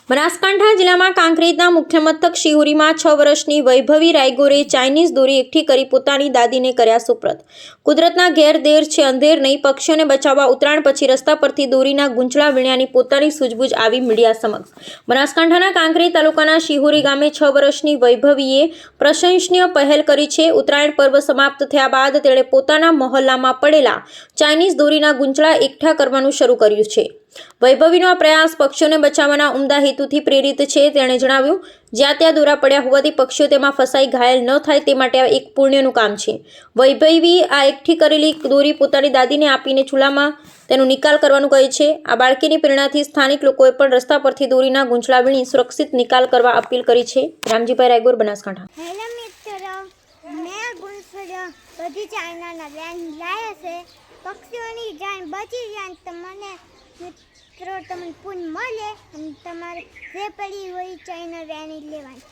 બનાસકાંઠા જિલ્લામાં કાંકરેજના મુખ્ય મથક શિહોરીમાં 6 વર્ષની વૈભવી રાયગોરે ચાઇનીઝ દોરી એકઠી કરી પોતાની દાદીને કર્યા સુપ્રત। કુદરતના ઘેર દેર છે અંધેર નહીં, પક્ષીઓને બચાવવા ઉત્તરાયણ પછી રસ્તા પરથી દોરીના ગૂંચળા વીણ્યાની પોતાની સૂઝબૂઝ આવી મીડિયા સમક્ષ। બનાસકાંઠાના કાંકરેજ તાલુકાના શિહોરી ગામે 6 વર્ષની વૈભવીએ પ્રશંસનીય પહેલ કરી છે। ઉત્તરાયણ પર્વ સમાપ્ત થયા બાદ તેણે પોતાના મહોલ્લામાં પડેલા ચાઇનીઝ દોરીના ગૂંચળા એકઠા કરવાનું શરૂ કર્યું છે। વૈભવીનો આ પ્રયાસ પક્ષીઓને બચાવવાના ઉમદા હેતુથી પ્રેરિત છે। તેણે જણાવ્યું, જ્યાં ત્યાં દોરા પડ્યા હોવાથી પક્ષીઓ તેમાં ફસાઈ ઘાયલ ન થાય તે માટે આ એક પુણ્યનું કામ છે। વૈભવી આ એકઠી કરેલી દોરી પોતાની દાદીને આપીને ચૂલામાં તેનો નિકાલ કરવાનું કહે છે। આ બાળકીની પ્રેરણાથી સ્થાનિક લોકોએ પણ રસ્તા પરથી દોરીના ગૂંચળા વીણી સુરક્ષિત નિકાલ કરવા અપીલ કરી છે। રામજીભાઈ રાયગોર, બનાસકાંઠા। હેલો મિત્રો, મેં ગૂંચળા બધી ચાઇનાના વેન લાયા છે। પક્ષીઓની જાન બચી જાય તો મને મિત્રો તમને પૂન મળે અને તમારે જે પડી હોય ચાઇના વેન લેવાની।